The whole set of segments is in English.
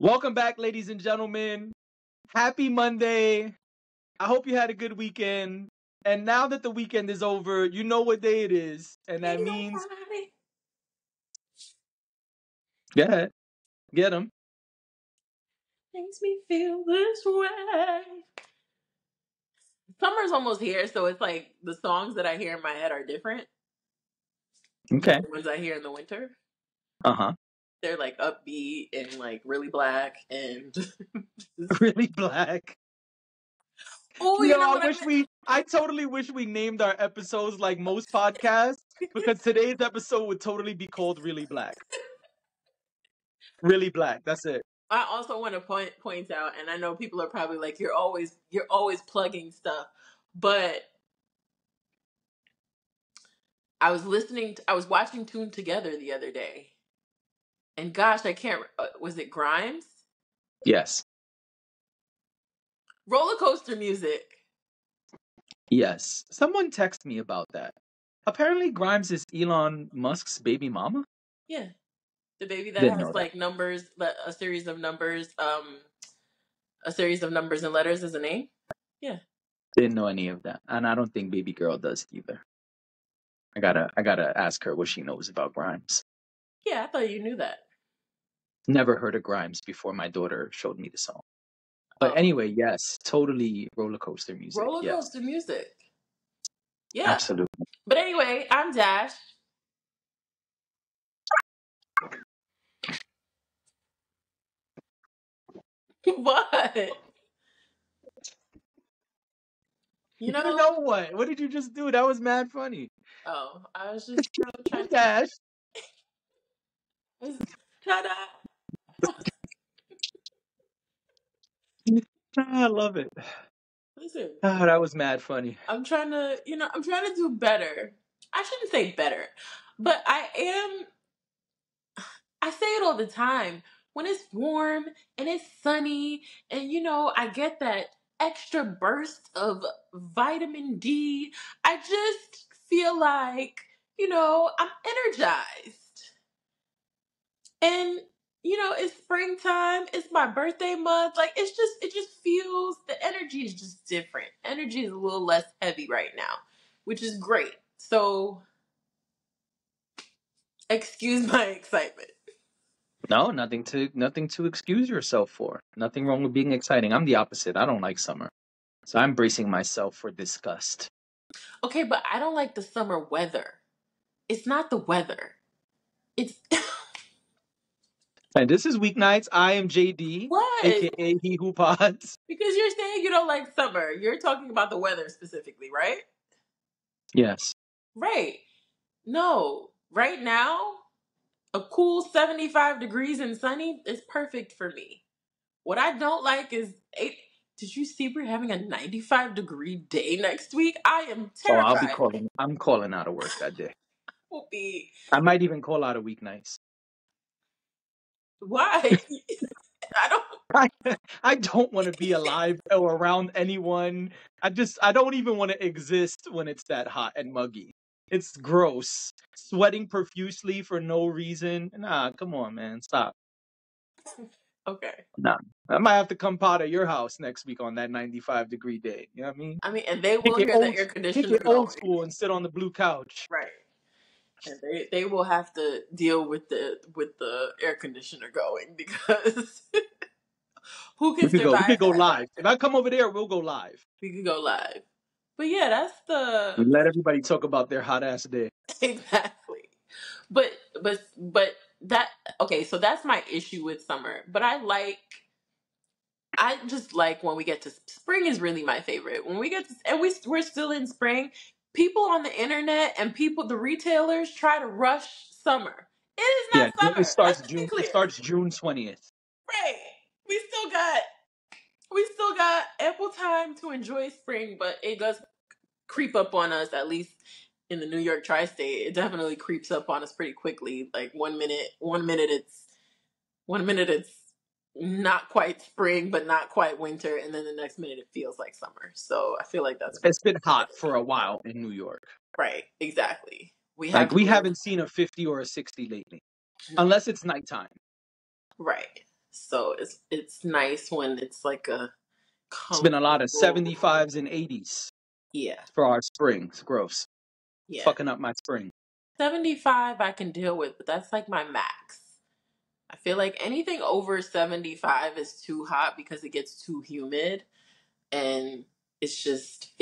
Welcome back, ladies and gentlemen. Happy Monday. I hope you had a good weekend. And now that the weekend is over, you know what day it is. And that means... Go ahead. Get them. Makes me feel this way. Summer's almost here, so it's like the songs that I hear in my head are different. Okay. The ones I hear in the winter. Uh-huh. They're like upbeat and like really black and really black. Oh, you know I totally wish we named our episodes like most podcasts, because today's episode would totally be called Really Black. Really Black. That's it. I also want to point out, and I know people are probably like, you're always plugging stuff, but I was watching Tune Together the other day, and gosh, I can't. Was it Grimes? Yes. Roller coaster music. Yes. Someone texted me about that. Apparently, Grimes is Elon Musk's baby mama. Yeah. The baby that has like numbers, a series of numbers and letters as a name. Yeah. Didn't know any of that. And I don't think baby girl does either. I gotta ask her what she knows about Grimes. Yeah, I thought you knew that. Never heard of Grimes before my daughter showed me the song. But anyway, yes, totally roller coaster music. Roller coaster music. Yeah. Absolutely. But anyway, I'm Dash. What? You know what? What did you just do? That was mad funny. Oh, I was just trying to Dash. Ta-da! I love it. Listen. Oh, that was mad funny. I'm trying to do better. I shouldn't say better, but I say it all the time. When it's warm and it's sunny and, I get that extra burst of vitamin D, I just feel like, I'm energized. And, it's springtime. It's my birthday month. Like, it just feels, the energy is just different. Energy is a little less heavy right now, which is great. So, excuse my excitement. No, nothing to excuse yourself for. Nothing wrong with being exciting. I'm the opposite. I don't like summer. So I'm bracing myself for disgust. Okay, but I don't like the summer weather. It's not the weather. It's... And this is Weeknights. I am JD, what? aka He Who Pods. Because you're saying you don't like summer. You're talking about the weather specifically, right? Yes. Right. No. Right now, a cool 75 degrees and sunny is perfect for me. What I don't like is... Did you see we're having a 95-degree day next week? I am terrified. I'm calling out of work that day. Will be. I might even call out of weeknights. Why? I don't want to be alive or around anyone. I don't even want to exist when it's that hot and muggy. It's gross. Sweating profusely for no reason. Nah, come on, man. Stop. Okay. Nah. I might have to come pot at your house next week on that 95-degree day. You know what I mean? I mean, and they will hear the air conditioner going. Old school and sit on the blue couch. Right. And they will have to deal with the air conditioner going, because who can survive? We could go live. If I come over there, we'll go live. We could go live. But yeah, that's the... And let everybody talk about their hot ass day. Exactly. But that... Okay, so that's my issue with summer. But I just like when we get to... Spring is really my favorite. When we get to... And we're still in spring. People on the internet and the retailers try to rush summer. It is not summer. It starts June 20th. Right. We still got ample time to enjoy spring, but it does creep up on us, at least in the New York tri-state. It definitely creeps up on us pretty quickly. Like one minute it's not quite spring, but not quite winter, and then the next minute it feels like summer. So I feel like it's been hot for a while in New York. Right, exactly. We haven't seen a 50 or a 60 lately, unless it's nighttime. Right. So it's nice when it's like a It's been a lot of comfortable. 75s and 80s Yeah, for our spring. It's gross. yeah. Fucking up my spring. 75 I can deal with, but that's like my max. I feel like anything over 75 is too hot because it gets too humid and it's just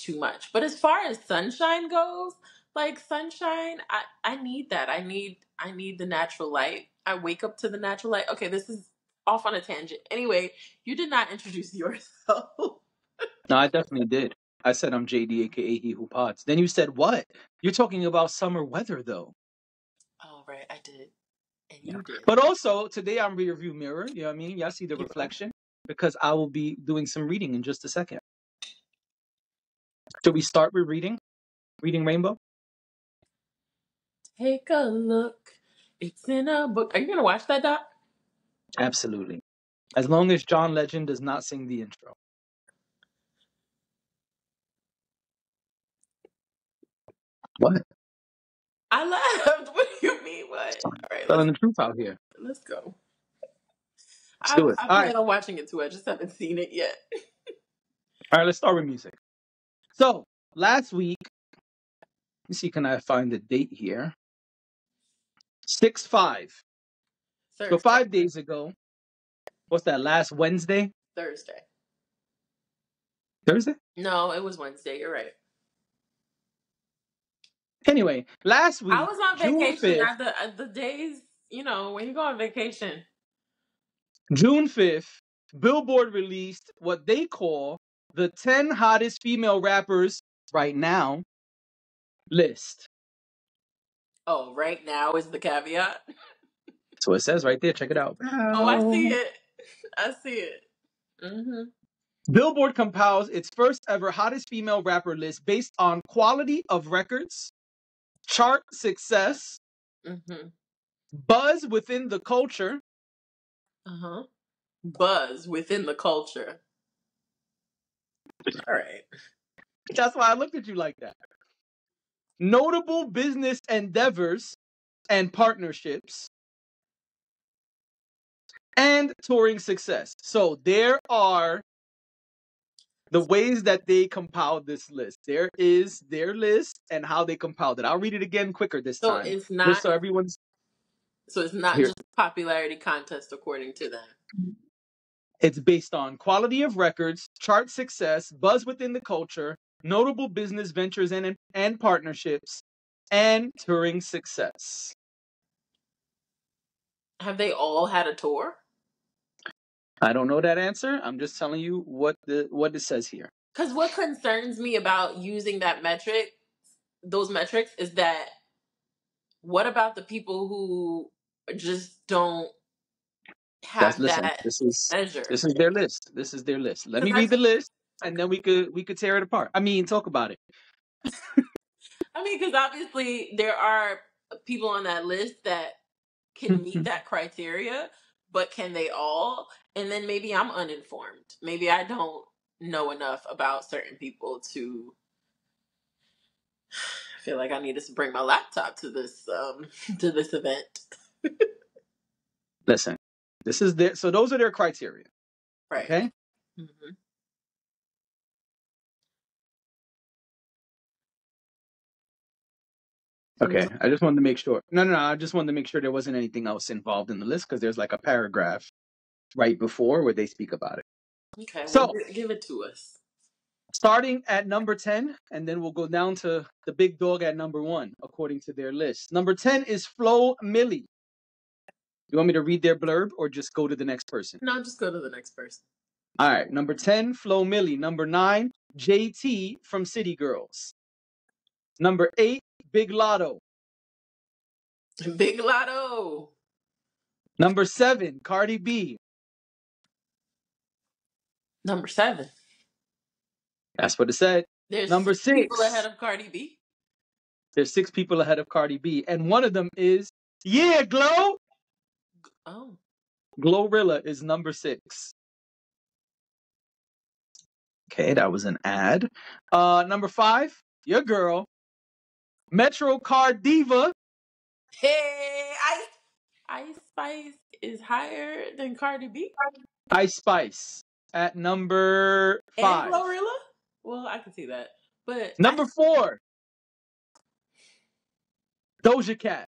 too much. But as far as sunshine goes, like sunshine, I need that. I need the natural light. I wake up to the natural light. Okay, this is off on a tangent. Anyway, you did not introduce yourself. No, I definitely did. I said I'm JD, aka He Who Pods. Then you said what? You're talking about summer weather, though. Oh, right, I did. And Yeah. you did. But also today I'm rear view mirror. You know what I mean? Y'all see the You know. reflection because I will be doing some reading in just a second. Should we start with reading? Reading Rainbow? Take a look. It's in a book. Are you gonna watch that, Doc? Absolutely. As long as John Legend does not sing the intro. What? I laughed. What do you mean? What? All right, Telling the truth out here. let's go. Let's I do it. I All right. plan on watching it too. I just haven't seen it yet. All right, let's start with music. So last week, let me see, can I find the date here? 6/5. So Thursday. 5 days ago, what's that, last Wednesday? Thursday. Thursday? No, it was Wednesday. You're right. Anyway, last I week, was on June vacation 5th, at the days. You know, when you go on vacation. June 5th, Billboard released what they call the 10 hottest female rappers right now list. Oh, right now is the caveat. So it says right there, check it out. Oh, I see it. I see it. Mm-hmm. Billboard compiles its first ever hottest female rapper list based on quality of records, chart success, Mm-hmm. buzz within the culture. Uh-huh. Buzz within the culture. All right. That's why I looked at you like that. Notable business endeavors and partnerships, and touring success. So there are the ways that they compiled this list. There is their list and how they compiled it. I'll read it again quicker this So time, it's just not so everyone's so it's not here. just a popularity contest according to them. It's based on quality of records, chart success, buzz within the culture, notable business ventures and partnerships, and touring success. Have they all had a tour? I don't know that answer. I'm just telling you what it says here. Because what concerns me about using those metrics, is that what about the people who just don't That's have listen. that This measure? is their list. This is their list. Let Because me read the list, and then we could tear it apart. I mean, talk about it. because obviously there are people on that list that can meet that criteria, but can they all? And then maybe I'm uninformed. Maybe I don't know enough about certain people to feel like I needed to bring my laptop to this to this event. Listen, this is their. So those are their criteria. Right. Okay. Mm-hmm. Okay. I just wanted to make sure. No. I just wanted to make sure there wasn't anything else involved in the list because there's like a paragraph right before where they speak about it. Okay, well, So give it to us. starting at number 10, and then we'll go down to the big dog at number 1, according to their list. Number 10 is Flo Milli. You want me to read their blurb or just go to the next person? No, just go to the next person. All right. Number 10, Flo Milli. Number 9, JT from City Girls. Number 8, Big Lotto. Big Lotto. Number 7, Cardi B. Number 7. That's what it said. There's Number 6 people ahead 6, of Cardi B. there's 6 people ahead of Cardi B, and one of them is Glow. Oh. Glorilla is number 6. Okay, that was an ad. Number 5, your girl, Metro Car Diva. Hey, Ice Spice is higher than Cardi B Ice Spice at number and 5. Glorilla. Well, I can see that, but Number 4, Doja Cat.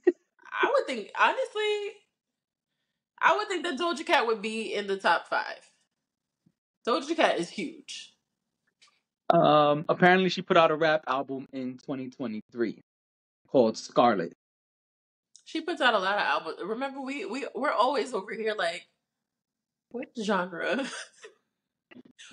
I would think honestly, I would think that Doja Cat would be in the top 5. Doja Cat is huge. Apparently she put out a rap album in 2023 called Scarlet. She puts out a lot of albums. Remember, we're always over here like, what genre?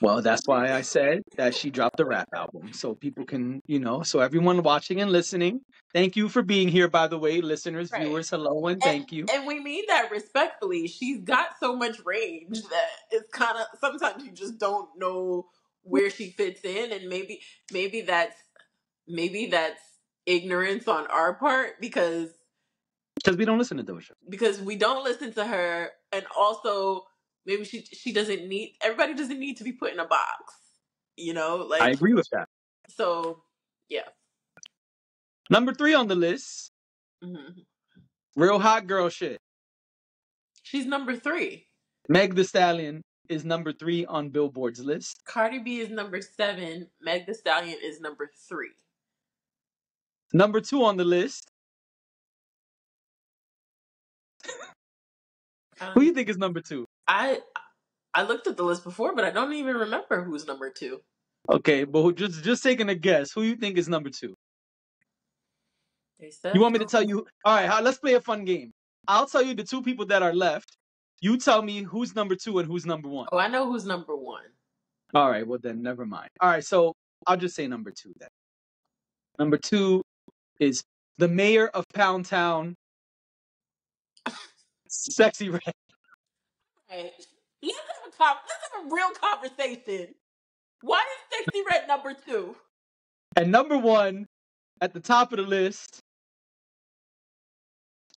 Well, that's why I said that she dropped a rap album so people can, so everyone watching and listening, thank you for being here, by the way, listeners, Right. viewers, hello, and thank you. And we mean that respectfully. She's got so much range that it's kind of sometimes you just don't know where she fits in, and maybe that's ignorance on our part because we don't listen to Doja. Because we don't listen to her, and also maybe she doesn't need, everybody doesn't need to be put in a box, like I agree with that. So yeah. Number 3 on the list, real hot girl shit. She's number 3. Meg Thee Stallion is number 3 on Billboard's list. Cardi B is number 7. Meg Thee Stallion is number 3. Number 2 on the list. Who do you think is number 2? I looked at the list before, but I don't even remember who's number 2. Okay, but just taking a guess, who you think is number 2? They said you want me to tell you? All right, let's play a fun game. I'll tell you the 2 people that are left. You tell me who's number 2 and who's number 1. Oh, I know who's number 1. All right, well then, never mind. All right, so I'll just say number 2 then. Number 2 is the mayor of Pound Town, Sexy Red. Right. Let's have a real conversation. Why is Sexy Red number 2? And number 1, at the top of the list,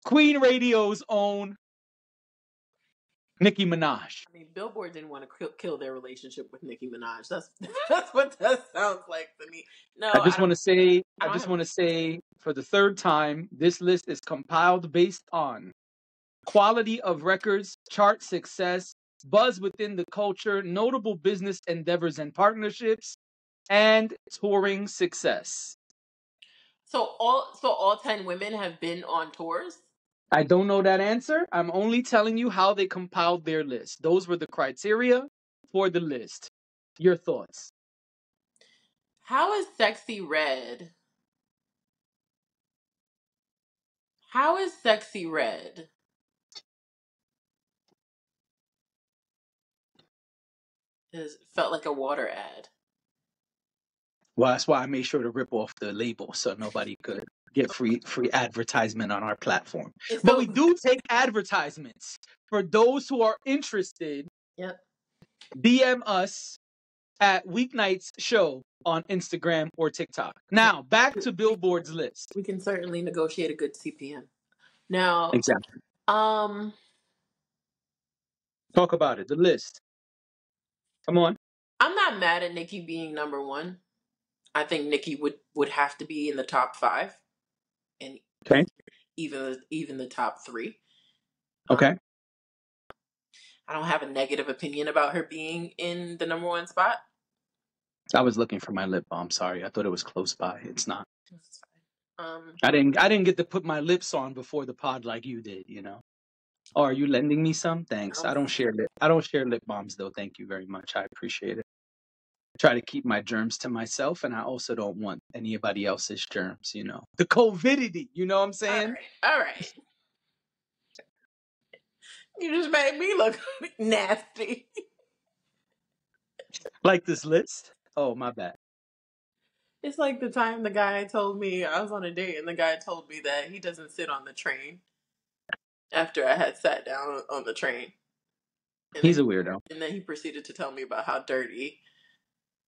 Queen Radio's own Nicki Minaj. I mean, Billboard didn't want to kill their relationship with Nicki Minaj. That's what that sounds like to me. No, I just want to say for the 3rd time, this list is compiled based on quality of records, chart success, buzz within the culture, notable business endeavors and partnerships, and touring success. So all 10 women have been on tours? I don't know that answer. I'm only telling you how they compiled their list. Those were the criteria for the list. Your thoughts? How is Sexy Red? How is Sexy Red? It felt like a water ad. Well, that's why I made sure to rip off the label so nobody could get free advertisement on our platform. So, but we do take advertisements. For those who are interested, yep. DM us at Weeknights Show on Instagram or TikTok. Now, back to Billboard's list. We can certainly negotiate a good CPM. Now, exactly. Talk about it. The list. Come on. I'm not mad at Nicki being number 1. I think Nicki would have to be in the top 5, and even the top 3. Okay. I don't have a negative opinion about her being in the number 1 spot. I was looking for my lip balm. Sorry, I thought it was close by. It's not. That's fine. I didn't get to put my lips on before the pod like you did. Oh, are you lending me some? Thanks. I don't share lip balms though. Thank you very much. I appreciate it. I try to keep my germs to myself, and I also don't want anybody else's germs. The COVIDity. You know what I'm saying? All right. You just made me look nasty. Like this list? Oh, my bad. It's like the time the guy told me, I was on a date and the guy told me that he doesn't sit on the train after I had sat down on the train. And He's a weirdo. And then he proceeded to tell me about how dirty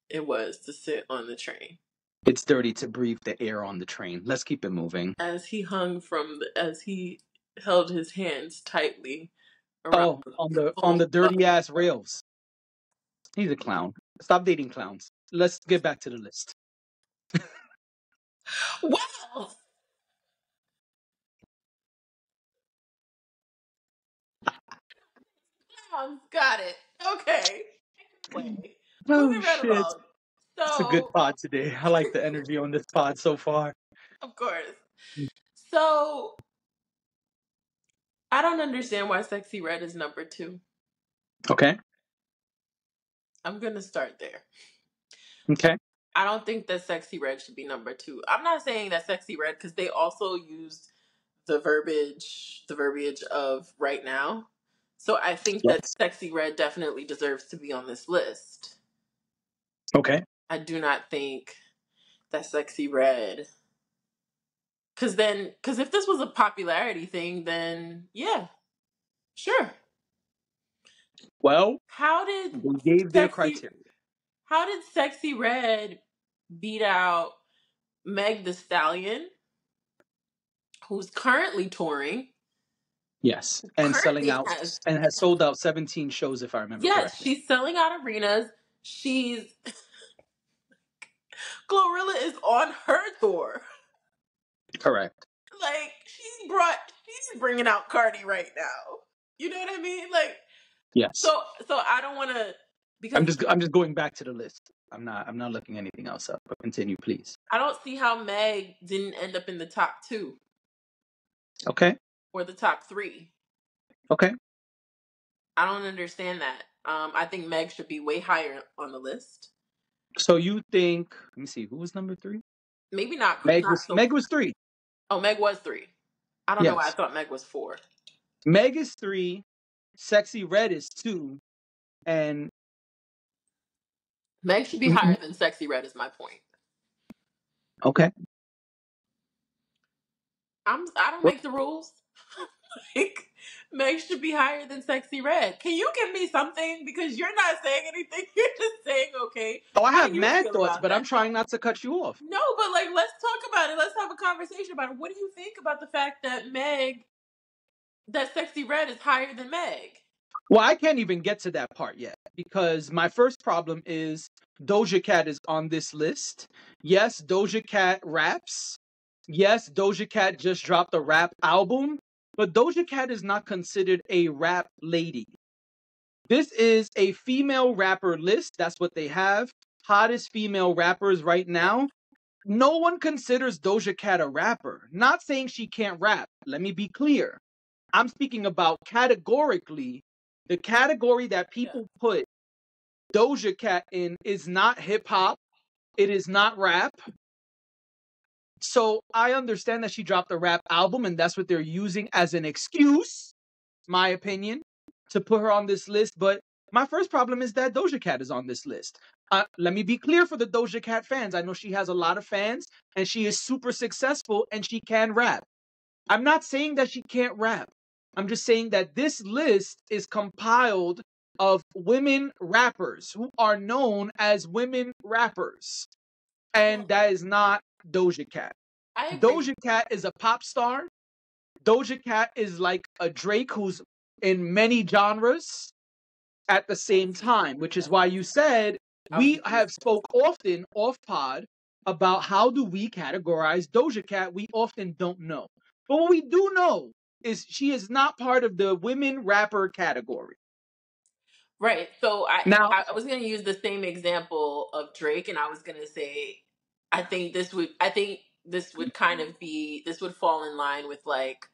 it was to sit on the train. It's dirty to breathe the air on the train. Let's keep it moving. As he held his hands tightly around on the dirty ass rails. He's a clown. Stop dating clowns. Let's get back to the list. Well, Got it. Okay. Anyway, Oh moving right shit. along. It's a good So, pod today. I like the energy on this pod so far. of course. So, I don't understand why Sexy Red is number 2. Okay. I'm going to start there. Okay. I don't think that Sexy Red should be number 2. I'm not saying that Sexy Red, because they also used the verbiage of right now. So I think that Yes. Sexy Red definitely deserves to be on this list. Okay. I do not think that Sexy Red, because if this was a popularity thing, then yeah, sure. Well, How did they gave their Sexy criteria. how did Sexy Red beat out Meg the Stallion, who's currently touring, Yes. And selling currently out has, and has sold out 17 shows if I remember yes, correctly. she's selling out arenas. She's Glorilla is on her tour. Correct. Like she's bringing out Cardi right now. You know what I mean? Like Yes. so I don't want to, because I'm just going back to the list. I'm not looking anything else up, but continue, please. I don't see how Meg didn't end up in the top 2 Okay. or the top 3. Okay. I don't understand that. I think Meg should be way higher on the list. So you think, let me see, who was number 3? Maybe not so. Meg was 3. Oh, Meg was 3. I don't know why I Yes. thought Meg was 4. Meg is 3, Sexy Red is 2, and Meg should be higher than Sexy Red is my point. okay. I don't make the rules. Like, Meg should be higher than Sexy Red. Can you give me something? Because you're not saying anything. You're just saying okay. Oh, I How have do you mad feel thoughts, about but I'm that? trying not to cut you off. No, but like, let's talk about it. Let's have a conversation about it. What do you think about the fact that Sexy Red is higher than Meg? Well, I can't even get to that part yet because my first problem is Doja Cat is on this list. Yes, Doja Cat raps. Yes, Doja Cat just dropped a rap album, but Doja Cat is not considered a rap lady. This is a female rapper list. That's what they have. Hottest female rappers right now. No one considers Doja Cat a rapper. Not saying she can't rap. Let me be clear. I'm speaking about categorically. The category that Yeah. people put Doja Cat in is not hip hop. It is not rap. So I understand that she dropped a rap album and that's what they're using as an excuse, my opinion, to put her on this list. But my first problem is that Doja Cat is on this list. Let me be clear for the Doja Cat fans. I know she has a lot of fans and she is super successful and she can rap. I'm not saying that she can't rap. I'm just saying that this list is compiled of women rappers who are known as women rappers. And Well, that is not Doja Cat. I agree. Doja Cat is a pop star. Doja Cat is like a Drake who's in many genres at the same time, which is why you said I was we gonna use have spoke often off pod about how do we categorize Doja Cat. We often don't know. But what we do know is she is not part of the women rapper category. right. So Now, I was gonna use the same example of Drake, and I was gonna say I think this would fall in line with like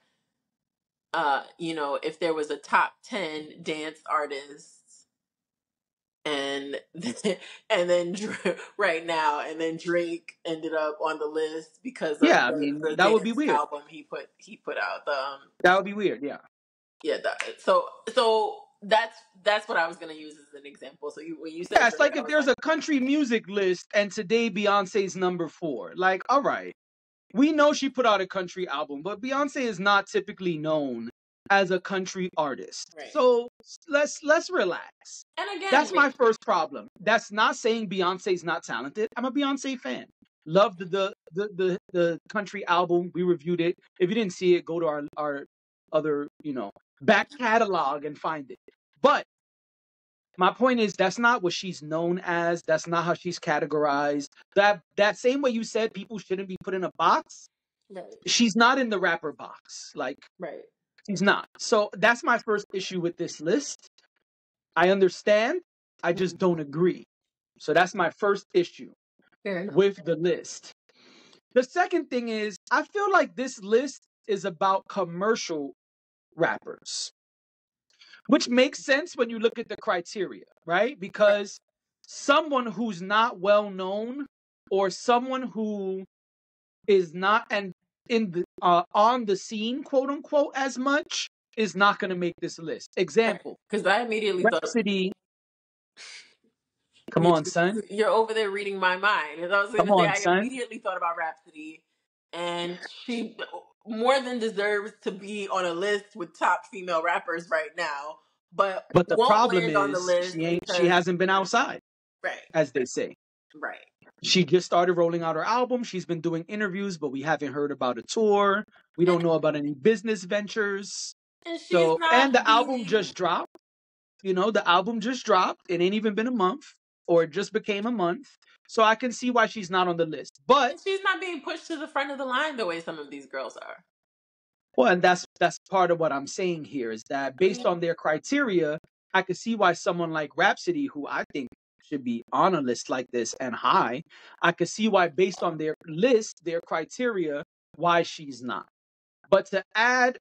if there was a top 10 dance artists, and right now, and then Drake ended up on the list because of yeah, I mean, the that would be dance weird. album he put out. That would be weird, yeah. Yeah, so that's what I was gonna use as an example. So when you said Yeah, it's Drake, like I if was there's like, a country music list and today Beyonce's number 4. Like, all right. We know she put out a country album, but Beyonce is not typically known as a country artist. right. So let's relax. And again, That's like, my first problem. That's not saying Beyonce's not talented. I'm a Beyonce fan. Loved the country album. We reviewed it. If you didn't see it, go to our other, back catalog and find it. But my point is that's not what she's known as. That's not how she's categorized. That same way you said people shouldn't be put in a box. right, She's not in the rapper box. Like right. she's not. So that's my first issue with this list. I understand. I just don't agree. So that's my first issue Fair enough. with the list. The second thing is, I feel like this list is about commercial rappers, which makes sense when you look at the criteria, right? Because someone who's not well known or someone who is not and in the on the scene, quote unquote, as much is not going to make this list. Example: Because I immediately thought Rhapsody. Come on, son. you're over there reading my mind. As I was going Come to say, on, I son. immediately thought about Rhapsody, and she more than deserves to be on a list with top female rappers right now, but But the won't problem land on the is list she because hasn't been outside, right, as they say. right, She just started rolling out her album. She's been doing interviews, but we haven't heard about a tour. We and, don't know about any business ventures. and she's So, and not the album being just dropped. You know, the album just dropped. It ain't even been a month, or it just became a month. So I can see why she's not on the list. But and she's not being pushed to the front of the line the way some of these girls are. well, and that's part of what I'm saying here is that based on their criteria, I could see why someone like Rhapsody, who I think should be on a list like this and high, I could see why based on their list, their criteria, why she's not. But to add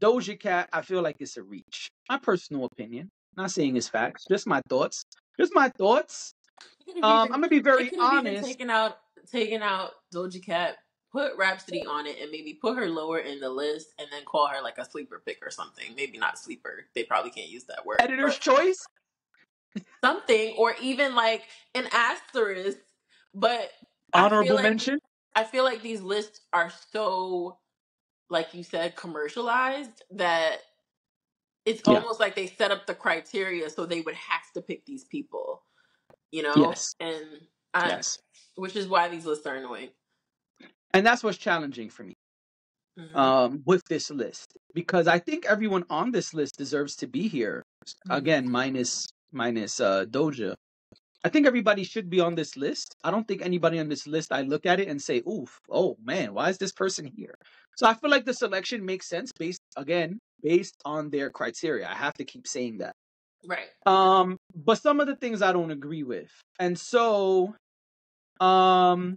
Doja Cat, I feel like it's a reach. My personal opinion. Not saying it's facts, just my thoughts. Just my thoughts. I'm gonna be They very could have even honest. taken out Doja Cat, put Rhapsody on it, and maybe put her lower in the list, and then call her like a sleeper pick or something. Maybe not sleeper; they probably can't use that word. Editor's But choice. something, or even like an asterisk. But I feel Honorable like mention. these lists are so, like you said, commercialized that it's Yeah. almost like they set up the criteria so they would have to pick these people, Yes. and I, Yes. which is why these lists are annoying. And that's what's challenging for me with this list, because I think everyone on this list deserves to be here. Again, minus Doja. I think everybody should be on this list. I don't think anybody on this list, I look at it and say, oof, oh man, why is this person here? So I feel like the selection makes sense based on their criteria. I have to keep saying that. Right. But some of the things I don't agree with. And so um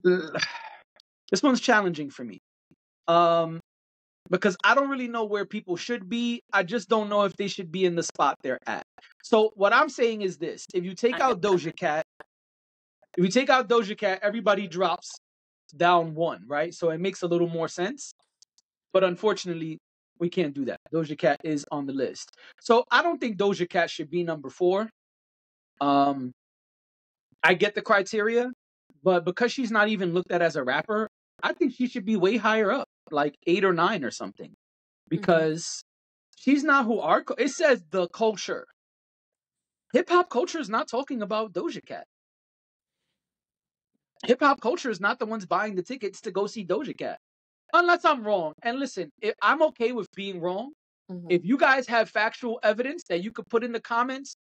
this one's challenging for me. Because I don't really know where people should be. I just don't know if they should be in the spot they're at. So what I'm saying is this: if you take out Doja Cat, everybody drops down one, right? So it makes a little more sense. But unfortunately, we can't do that. Doja Cat is on the list. So I don't think Doja Cat should be number 4. I get the criteria, but because she's not even looked at as a rapper, I think she should be way higher up, like 8 or 9 or something. Because she's not who it says the culture. Hip hop culture is not talking about Doja Cat. Hip hop culture is not the ones buying the tickets to go see Doja Cat. Unless I'm wrong. And listen, I'm okay with being wrong. If you guys have factual evidence that you could put in the comments,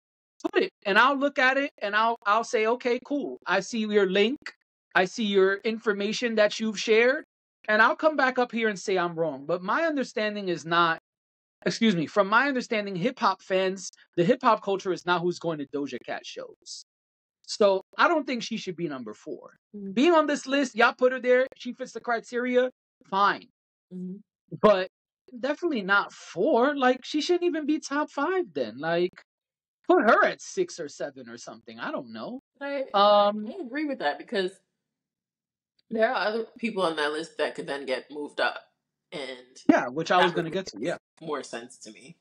put it, and I'll look at it and I'll say, okay, cool. I see your link. I see your information that you've shared, and I'll come back up here and say I'm wrong. But my understanding is not. Excuse me. From my understanding, hip hop fans, the hip hop culture is not who's going to Doja Cat shows. So I don't think she should be number 4. Being on this list, y'all put her there. She fits the criteria. Fine. But definitely not 4. Like, she shouldn't even be top 5 then. Like, put her at 6 or 7 or something. I don't know. I agree with that because there are other people on that list that could then get moved up, and yeah, which I was going to get to. Yeah, more sense to me.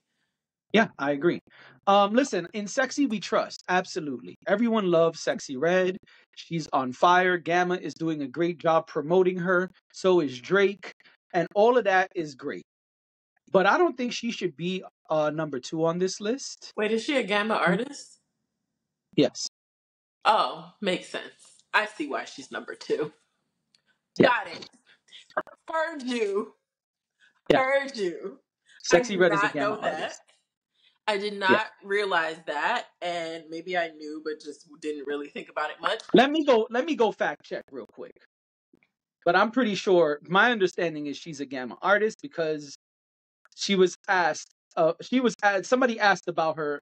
Yeah, I agree. Listen, in Sexy We Trust, absolutely. Everyone loves Sexy Red. She's on fire. Gamma is doing a great job promoting her. So is Drake. And all of that is great. But I don't think she should be number 2 on this list. Wait, is she a Gamma artist? Yes. Oh, makes sense. I see why she's number 2. Yeah. Got it. Heard you. Yeah. Heard you. Sexy Red is a Gamma artist. I did not realize that, and maybe I knew, but just didn't really think about it much. Let me go fact check real quick. But I'm pretty sure, my understanding is she's a Gamma artist because she was asked somebody asked about her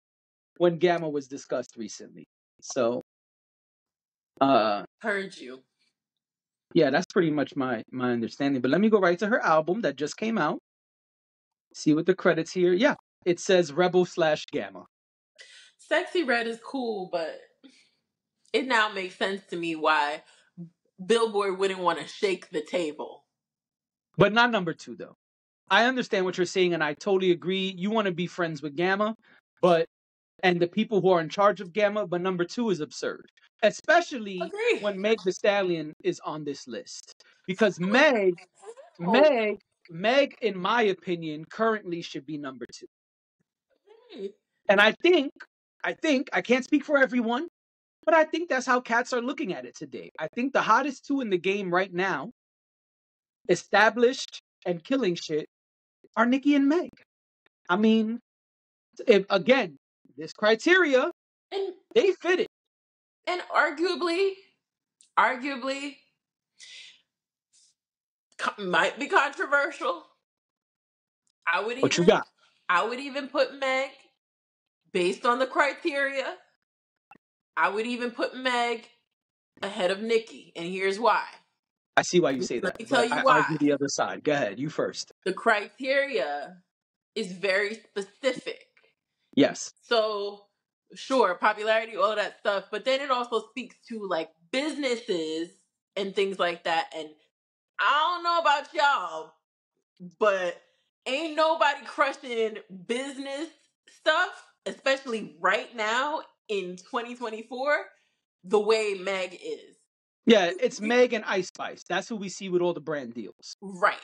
when Gamma was discussed recently. So, Heard you. yeah, that's pretty much my understanding. But let me go right to her album that just came out. See what the credits here. Yeah, it says Rebel/Gamma. Sexy Red is cool, but it now makes sense to me why Billboard wouldn't want to shake the table. But not number 2, though. I understand what you're saying, and I totally agree. You want to be friends with Gamma, and the people who are in charge of Gamma, but number 2 is absurd. Especially Agree. when Meg Thee Stallion is on this list. Because Oh. Meg, in my opinion, currently should be number 2. Hmm. And I think, I can't speak for everyone, but I think that's how cats are looking at it today. I think the hottest 2 in the game right now, established and killing shit, are Nicki and Meg. I mean, again, this criteria, And they fit it. and arguably, might be controversial. What you got? I would even put Meg based on the criteria. I would even put Meg ahead of Nicki, and here's why. I see why you say Let that, me tell but you I why. argue the other side. Go ahead, you first. The criteria is very specific. Yes. So, sure, popularity, all that stuff, but then it also speaks to like businesses and things like that. And I don't know about y'all, but ain't nobody crushing business stuff, especially right now in 2024, the way Meg is. Yeah, it's Meg and Ice Spice. That's who we see with all the brand deals. Right.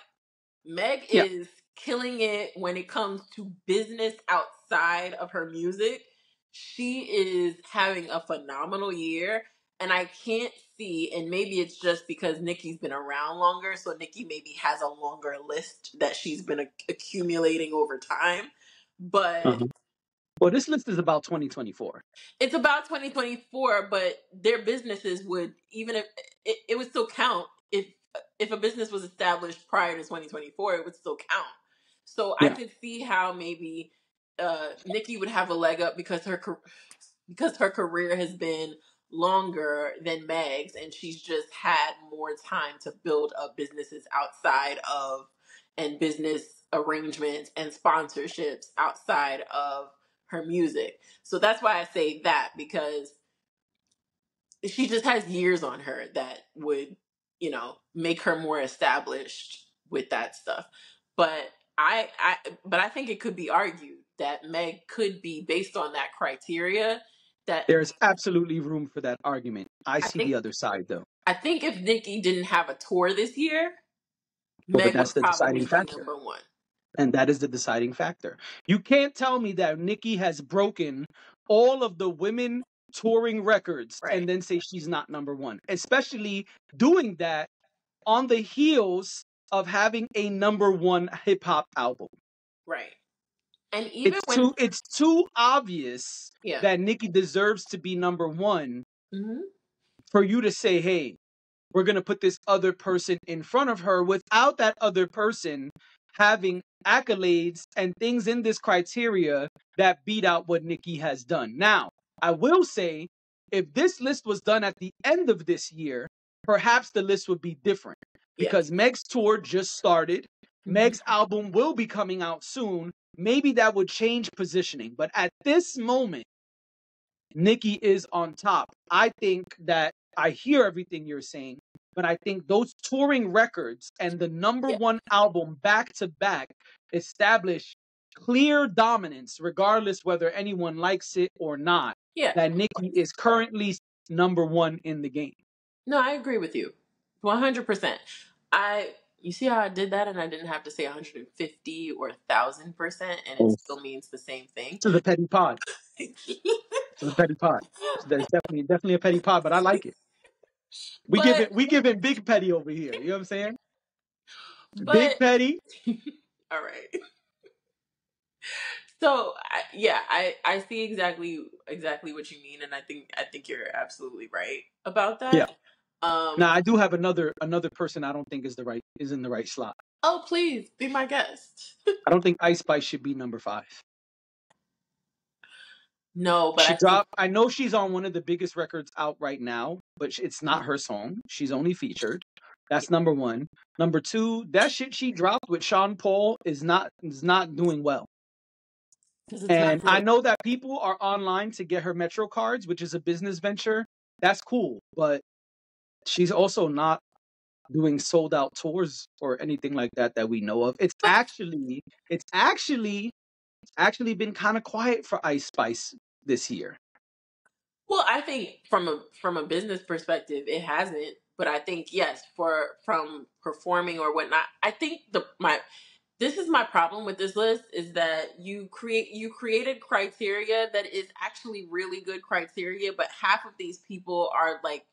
Meg Yeah. is killing it when it comes to business outside of her music. She is having a phenomenal year. And I can't see, and maybe it's just because Nicki's been around longer, so Nicki maybe has a longer list that she's been accumulating over time. But Uh-huh. Well, this list is about 2024. it's about 2024, but their businesses would, even if it would still count if a business was established prior to 2024, it would still count. So I Yeah. could see how maybe Nicki would have a leg up because her career has been longer than Meg's, and she's just had more time to build up businesses outside of, and business arrangements and sponsorships outside of her music. So that's why I say that, because she just has years on her that would, make her more established with that stuff. But I think it could be argued that Meg could be, based on that criteria, that There's absolutely room for that argument. I I see the think other side, though. I think if Nicki didn't have a tour this year, Well, but Meg that's would the deciding probably be factor. number one. And that is the deciding factor. You can't tell me that Nicki has broken all of the women touring records Right. and then say she's not number 1, especially doing that on the heels of having a number 1 hip hop album. Right. And even It's too obvious yeah. that Nicki deserves to be number 1 Mm-hmm. for you to say, hey, we're going to put this other person in front of her without that other person having accolades and things in this criteria that beat out what Nicki has done. Now, I will say, if this list was done at the end of this year, perhaps the list would be different because Meg's tour just started. Mm-hmm. Meg's album will be coming out soon. Maybe that would change positioning. But at this moment, Nicki is on top. I think that I hear everything you're saying, but I think those touring records and the number 1 album back to back establish clear dominance, regardless whether anyone likes it or not. Yeah. That Nicki is currently number 1 in the game. No, I agree with you. 100%. You see how I did that, and I didn't have to say 150 or 1,000%, and it still means the same thing. This is a petty pod. This is a petty pod. There's definitely a petty pod, but I like it. We give it big petty over here. You know what I'm saying? Big petty. All right. So I see exactly what you mean, and I think you're absolutely right about that. Yeah. Now I do have another person I don't think is in the right slot. Oh, please be my guest. I don't think Ice Spice should be number 5. No, but She I think. dropped. I know she's on one of the biggest records out right now, but it's not her song. She's only featured. That's number 1. Number 2, that shit she dropped with Sean Paul is not doing well. Because it's And not good. I know that people are online to get her Metro cards, which is a business venture. That's cool, but she's also not doing sold out tours or anything like that we know of. It's actually been kind of quiet for Ice Spice this year. Well, I think from a business perspective, it hasn't. But I think yes, from performing or whatnot, I think this is my problem with this list is that you created criteria that is actually really good criteria, but half of these people are like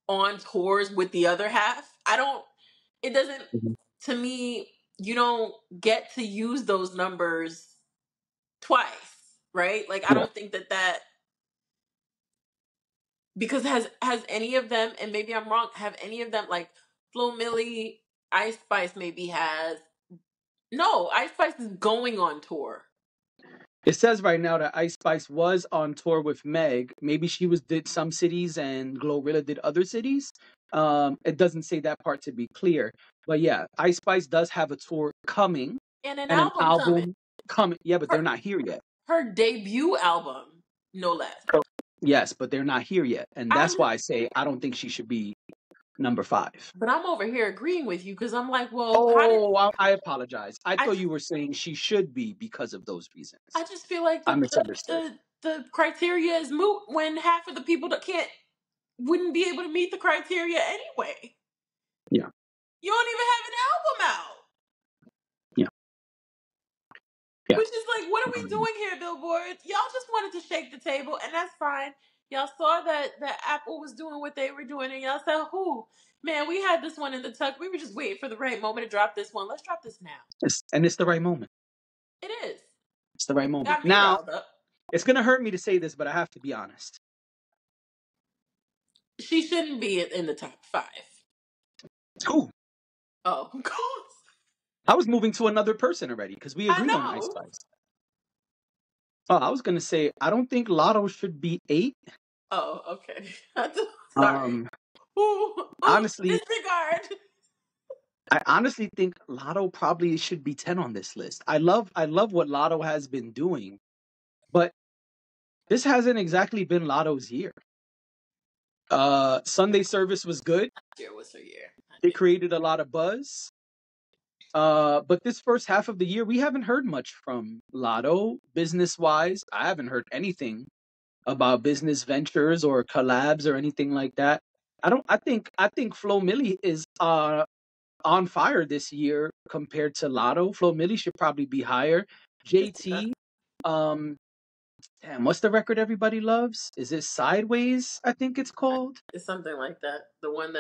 on tours with the other half. It doesn't, to me, you don't get to use those numbers twice, right? Like, I don't think that because has any of them, and maybe I'm wrong, have any of them, like Flo Milli, Ice Spice maybe has. No, Ice Spice is going on tour. It says right now that Ice Spice was on tour with Meg. Maybe she did some cities and Glorilla did other cities. It doesn't say that part to be clear. But yeah, Ice Spice does have a tour coming. And an an album album coming. Yeah, but they're not here yet. Her debut album, no less. Yes, but they're not here yet. And that's why I say I don't think she should be number 5. But I'm over here agreeing with you because I'm like, well, I apologize. I thought you were saying she should be because of those reasons. I just feel like I misunderstood. The criteria is moot when half of the people that wouldn't be able to meet the criteria anyway. Yeah. You don't even have an album out. Yeah. Which is like, what are we doing here, Billboard? Y'all just wanted to shake the table, and that's fine. Y'all saw that Apple was doing what they were doing, and y'all said, man, we had this one in the tuck. We were just waiting for the right moment to drop this one. Let's drop this now. It's the right moment. It is. It's the right moment. Now, it's going to hurt me to say this, but I have to be honest. She shouldn't be in the top 5. Who? Oh, of course. I was moving to another person already because we agreed on Ice Spice. Oh, I was going to say, I don't think Lotto should be 8. Oh, okay. Sorry. Honestly, disregard. I honestly think Lotto probably should be 10 on this list. I love what Lotto has been doing, but this hasn't exactly been Lotto's year. Sunday Service was good. Last year was her year. It created a lot of buzz. But this first half of the year, we haven't heard much from Lotto business-wise. I haven't heard anything about business ventures or collabs or anything like that. I think Flo Milli is on fire this year compared to Lotto. Flo Milli should probably be higher. JT, damn, what's the record everybody loves? Is it Sideways? I think it's called. It's something like that. The one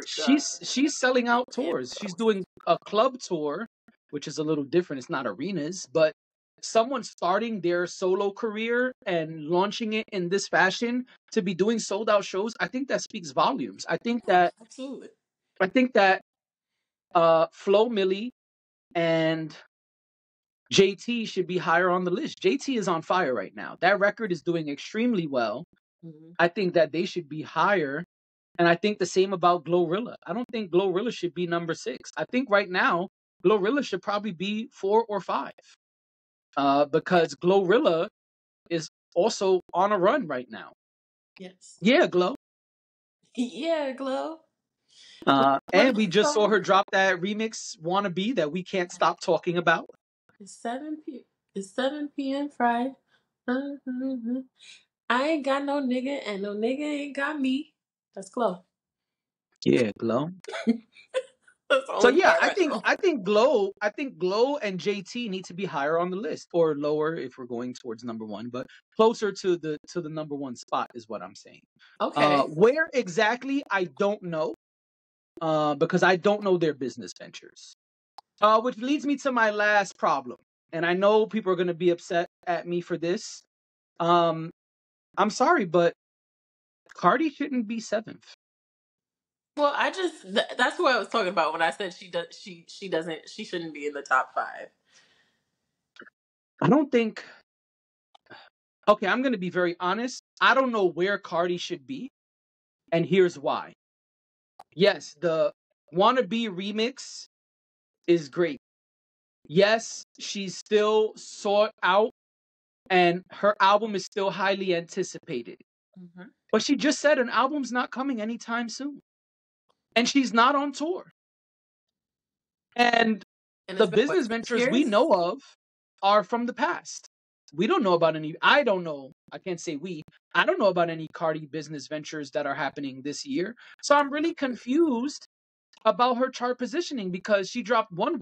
she's selling out tours. She's doing a club tour, which is a little different. It's not arenas, but someone starting their solo career and launching it in this fashion to be doing sold out shows, I think that speaks volumes. I think that absolutely. I think that Flo Milli and JT should be higher on the list. JT is on fire right now. That record is doing extremely well. Mm-hmm. I think that they should be higher. And I think the same about Glorilla. I don't think Glorilla should be number 6. I think right now, Glorilla should probably be 4 or 5. Because Glorilla is also on a run right now. Yes. Yeah, Glow. Yeah, Glow. And we just saw her drop that remix Wannabe that we can't stop talking about. It's 7 p.m. Friday. I ain't got no nigga and no nigga ain't got me. That's Glow. Yeah, Glow. So yeah, I think Glow and JT need to be higher on the list, or lower if we're going towards number 1, but closer to the number 1 spot is what I'm saying. Okay. Where exactly, I don't know, because I don't know their business ventures. Which leads me to my last problem, and I know people are going to be upset at me for this. I'm sorry, but Cardi shouldn't be 7th. Well, that's what I was talking about when I said she shouldn't be in the top 5. I don't think. Okay, I'm gonna be very honest. I don't know where Cardi should be, and here's why. Yes, the Wannabe remix is great. Yes, she's still sought out, and her album is still highly anticipated. Mm-hmm. But she just said an album's not coming anytime soon, and she's not on tour. And And the it's been what, business 6 ventures we years? know of are from the past. We don't know about any. I don't know. I can't say we. I don't know about any Cardi business ventures that are happening this year. So I'm really confused about her chart positioning because she dropped one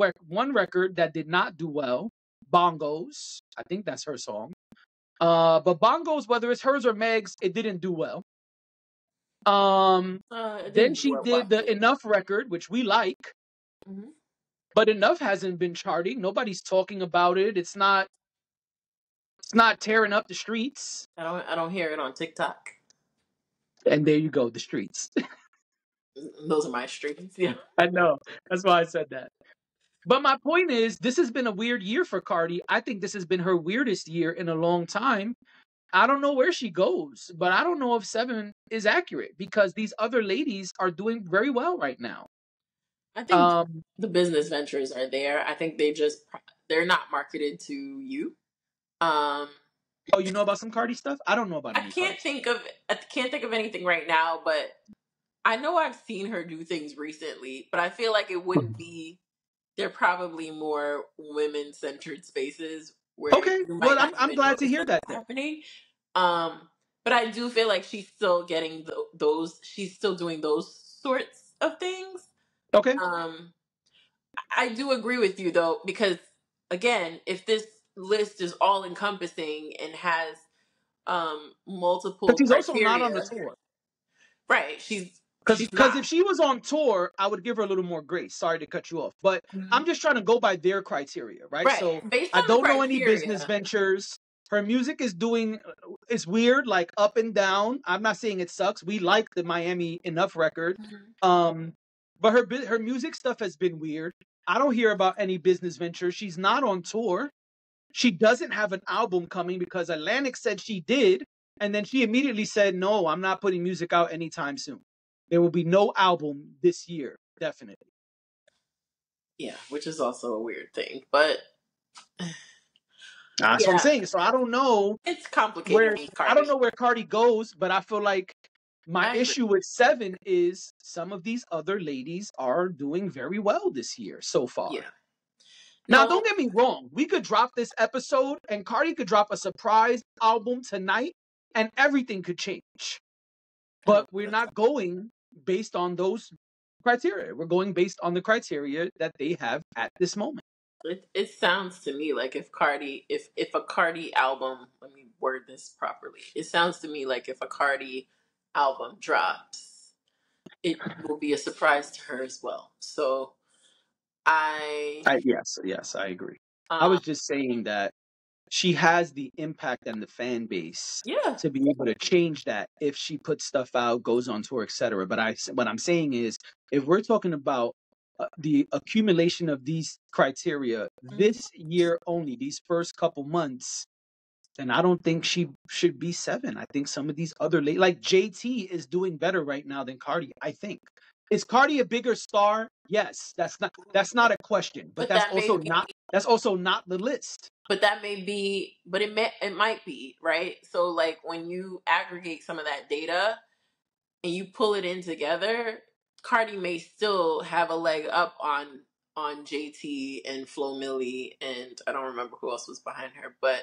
record that did not do well. Bongos. I think that's her song. But Bongos, whether it's hers or Meg's, it didn't do well. It Then didn't do she well for did the Enough record, which we like. me. But Enough hasn't been charting. Nobody's talking about it. It's not tearing up the streets. I don't hear it on TikTok. And there you go, the streets. Those are my streams. Yeah. I know. That's why I said that. But my point is, this has been a weird year for Cardi. I think this has been her weirdest year in a long time. I don't know where she goes, but I don't know if 7 is accurate because these other ladies are doing very well right now. I think the business ventures are there. I think they're not marketed to you. Oh, you know about some Cardi stuff? I don't know about any Cardi stuff. I can't think of anything right now, but I know I've seen her do things recently, but I feel like it wouldn't be. They're probably more women-centered spaces where Okay, you might well, not I'm even glad to notice hear them that then. happening. But I do feel like she's still getting those. She's still doing those sorts of things. Okay. I do agree with you though, because again, if this list is all encompassing and has Because multiple she's also not on the criteria, tour. right? She's Because not. if she was on tour, I would give her a little more grace. Sorry to cut you off, but I'm just trying to go by their criteria, right? Right. So Based I on the don't know any business criteria. ventures. Her music is it's weird, like up and down. I'm not saying it sucks. We like the Miami Enough record, but her music stuff has been weird. I don't hear about any business ventures. She's not on tour. She doesn't have an album coming because Atlantic said she did, and then she immediately said, "No, I'm not putting music out anytime soon. There will be no album this year, definitely." Yeah, which is also a weird thing, but That's what I'm yeah, saying. So I don't know it's complicated with Cardi. where Cardi goes, but I feel like my Actually, issue with 7 is some of these other ladies are doing very well this year so far. yeah. Now, No, don't get me wrong. We could drop this episode and Cardi could drop a surprise album tonight and everything could change. But we're not going based on those criteria. We're going based on the criteria that they have at this moment. it sounds to me like if a Cardi album, let me word this properly. It sounds to me like if a Cardi album drops, it will be a surprise to her as well. So Yes, I agree. I was just saying that she has the impact and the fan base yeah. to be able to change that if she puts stuff out, goes on tour, etc. But what I'm saying is, if we're talking about the accumulation of these criteria this year only, these first couple months, then I don't think she should be 7. I think some of these other like JT is doing better right now than Cardi. I think. Is Cardi a bigger star? Yes, that's not a question, but But that may be that's also not the list. but that may be but it might be, right? So like when you aggregate some of that data and you pull it in together, Cardi may still have a leg up on JT and Flo Milli, and I don't remember who else was behind her, but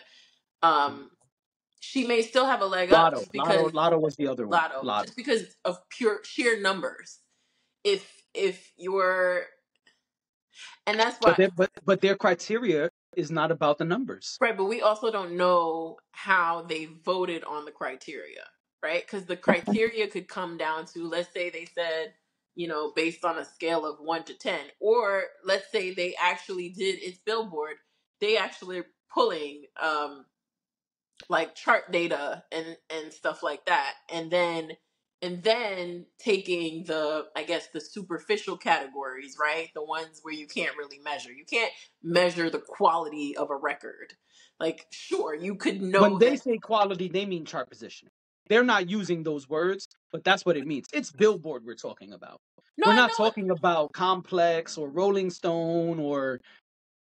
she may still have a leg up Lotto, just because Lotto was the other one. Lotto. just because of pure sheer numbers. If you're and that's why But their criteria is not about the numbers. right, but we also don't know how they voted on the criteria, right? Because the criteria could come down to, let's say they said, based on a scale of 1 to 10, or let's say they actually did, it's Billboard, they actually pulling like chart data and stuff like that, and then and then taking I guess the superficial categories, right? The ones where you can't really measure. You can't measure the quality of a record. Like, sure, you could When know they that. say quality, they mean chart positioning. They're not using those words, but that's what it means. It's Billboard we're talking about. No, We're I not know it. talking about Complex or Rolling Stone or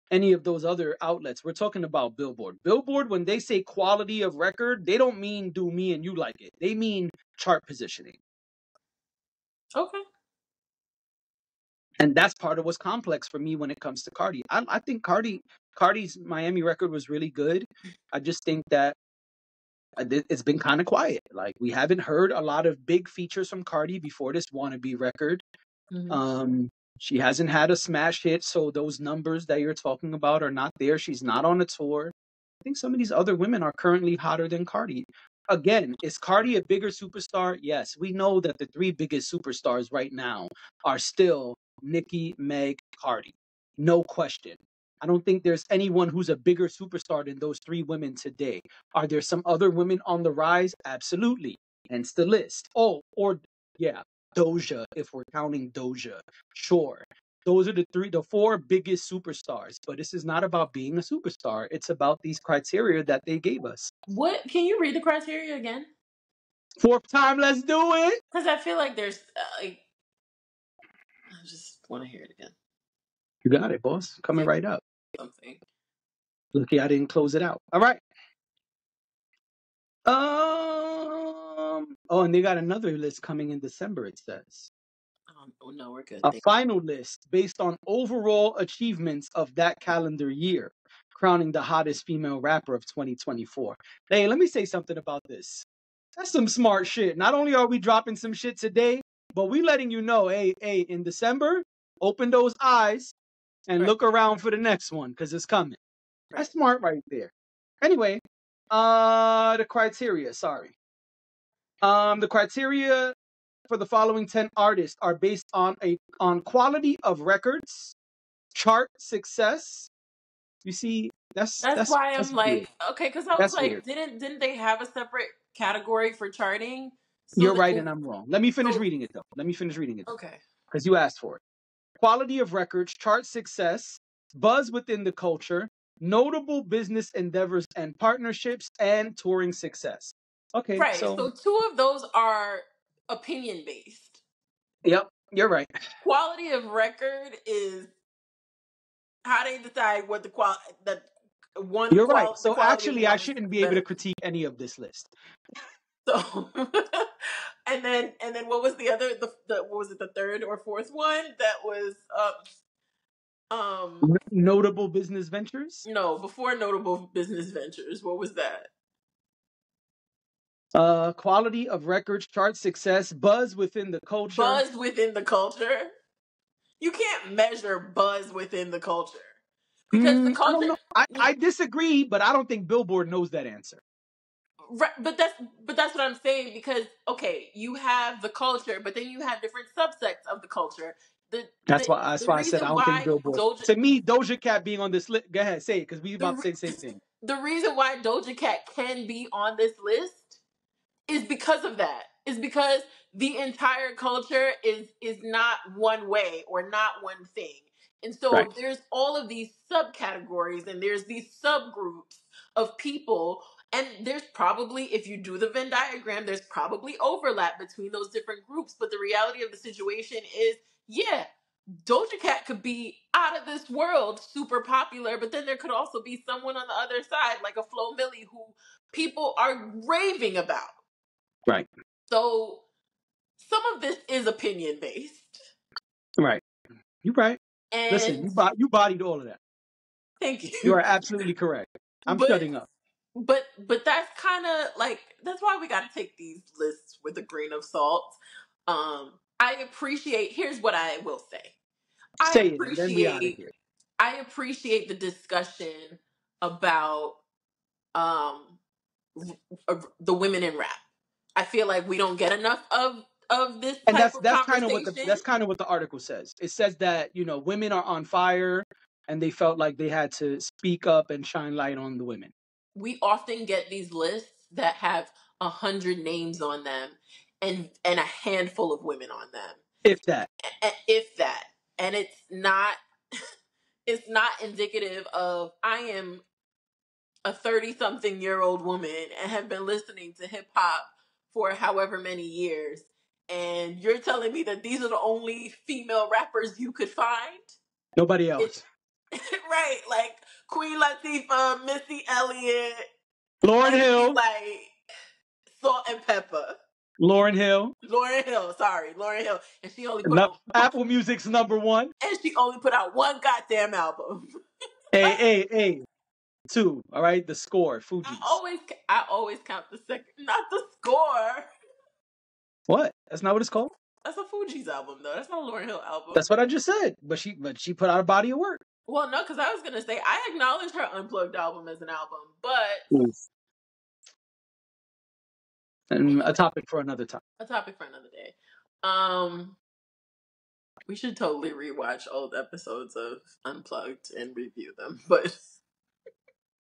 any of those other outlets. We're talking about Billboard. Billboard, when they say quality of record, they don't mean do me and you like it. They mean chart positioning. Okay. And that's part of what's complex for me when it comes to Cardi. I think Cardi's Miami record was really good. I just think that it's been kind of quiet. Like, we haven't heard a lot of big features from Cardi before this Wannabe record. Mm-hmm. Um, she hasn't had a smash hit, so those numbers that you're talking about are not there. She's not on a tour. I think some of these other women are currently hotter than Cardi. Again, is Cardi a bigger superstar? Yes. We know that the three biggest superstars right now are still Nicki, Meg, Cardi. No question. I don't think there's anyone who's a bigger superstar than those three women today. Are there some other women on the rise? Absolutely. Hence the list. Oh, or yeah, Doja, if we're counting Doja. Sure. Those are the four biggest superstars. But this is not about being a superstar. It's about these criteria that they gave us. What can you read the criteria again? Fourth time, let's do it. Because I feel like there's I just want to hear it again. You got it, boss. Coming right up. Something. Lucky I didn't close it out. All right. Oh, and they got another list coming in December, it says. Oh no, we're good. A final list based on overall achievements of that calendar year, crowning the hottest female rapper of 2024. Hey, let me say something about this. That's some smart shit. Not only are we dropping some shit today, but we letting you know, hey, in December, open those eyes and Right. look around for the next one, because it's coming. Right. That's smart right there. Anyway, the criteria, sorry. The criteria for the following 10 artists are based on quality of records, chart success. You see, that's That's why I'm weird. like, okay, because I was That's like, weird. didn't they have a separate category for charting? So You're that right, and I'm wrong. Let me finish so reading it though. Let me finish reading it okay. because you asked for it. Quality of records, chart success, buzz within the culture, notable business endeavors and partnerships, and touring success. Okay, Right. so So two of those are opinion based. yep, you're right. Quality of record is how they decide what the quality that You're right. the So quality of actually, I one is shouldn't be able to better. critique any of this list. So and then what was the other the what was it, the third or fourth one that was Notable business ventures, no, before notable business ventures, what was that? quality of records, chart success, buzz within the culture. Buzz within the culture. You can't measure buzz within the culture because the I don't culture. know. I disagree, but I don't think Billboard knows that answer. Right, but that's what I'm saying, because okay, you have the culture, but then you have different subsects of the culture. The That's the why. That's the why I said I reason don't think why Billboard. Doja To me, Doja Cat being on this list. Go ahead, say it, because we the about to say re- the same thing. the reason why Doja Cat can be on this list is because of that. Is because the entire culture is not one way or not one thing. And Right. so there's all of these subcategories and there's these subgroups of people, and there's probably, if you do the Venn diagram, there's probably overlap between those different groups, but the reality of the situation is, yeah, Doja Cat could be out of this world, super popular, but then there could also be someone on the other side, like a Flo Milli, who people are raving about. Right. So some of this is opinion based. Right. You're right. Listen, And you bodied all of that. thank You you. are absolutely correct. I'm But shutting up. but that's kind of like, that's why we got to take these lists with a grain of salt. I appreciate, here's what I will say. I Say it, and then we out of appreciate here. I appreciate the discussion about um the women in rap. I feel like we don't get enough of this And type of that's kind of what conversation. that's kind of what the article says. It says that women are on fire, and they felt like they had to speak up and shine light on the women. We often get these lists that have 100 names on them, and a handful of women on them, If that. if that. And it's not indicative of I am a 30-something-year-old woman and have been listening to hip hop for however many years, and you're telling me that these are the only female rappers you could find? Nobody else. Right, like Queen Latifah, Missy Elliott, Lauryn and Hill. like Salt and Pepper. Lauryn Hill. Lauryn Hill, and she only put out Apple Music's number one. and she only put out one goddamn album. Hey. 2. All right, the score. Fugees. I always count the second, not the score. What? That's not what it's called? That's a Fugees album, though. That's not a Lauryn Hill album. That's what I just said. But she put out a body of work. Well, no, because I was gonna say I acknowledge her Unplugged album as an album, but And a topic for another time. A topic for another day. We should totally rewatch old episodes of Unplugged and review them, but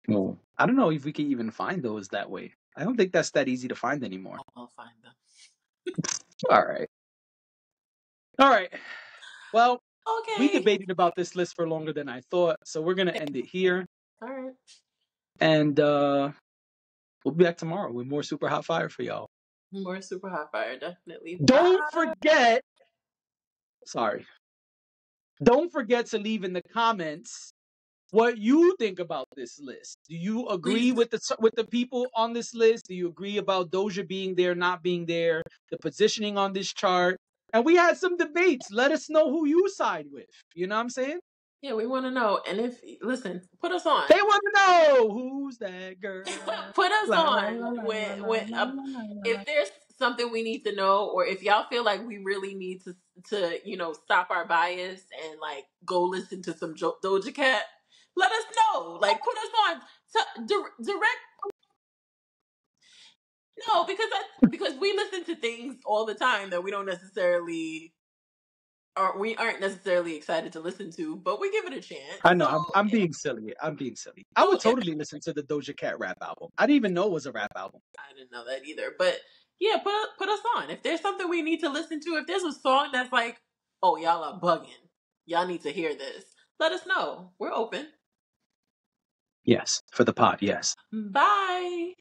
Well, I don't know if we can even find those that way. I don't think that's that easy to find anymore. I'll find them. All right. Well, Okay. we debated about this list for longer than I thought, so we're gonna end it here. All right. And we'll be back tomorrow with more Super Hot Fire for y'all. More Super Hot Fire, definitely. Don't forget to leave in the comments what you think about this list. Do you agree with the people on this list? Do you agree about Doja being there, not being there, the positioning on this chart? And we had some debates. Let us know who you side with. You know what I'm saying? Yeah, we want to know. And put us on. They want to know who's that girl. Put us on if there's something we need to know, or if y'all feel like we really need to stop our bias and like go listen to some Doja Cat. Let us know. Like, put us on direct. No, because we listen to things all the time that we aren't necessarily excited to listen to, but we give it a chance. I know. I'm being silly. I would totally listen to the Doja Cat rap album. I didn't even know it was a rap album. I didn't know that either. But yeah, put us on. If there's something we need to listen to, if there's a song that's like, oh, y'all are bugging, y'all need to hear this, let us know. We're open. Yes, for the pod, yes. Bye.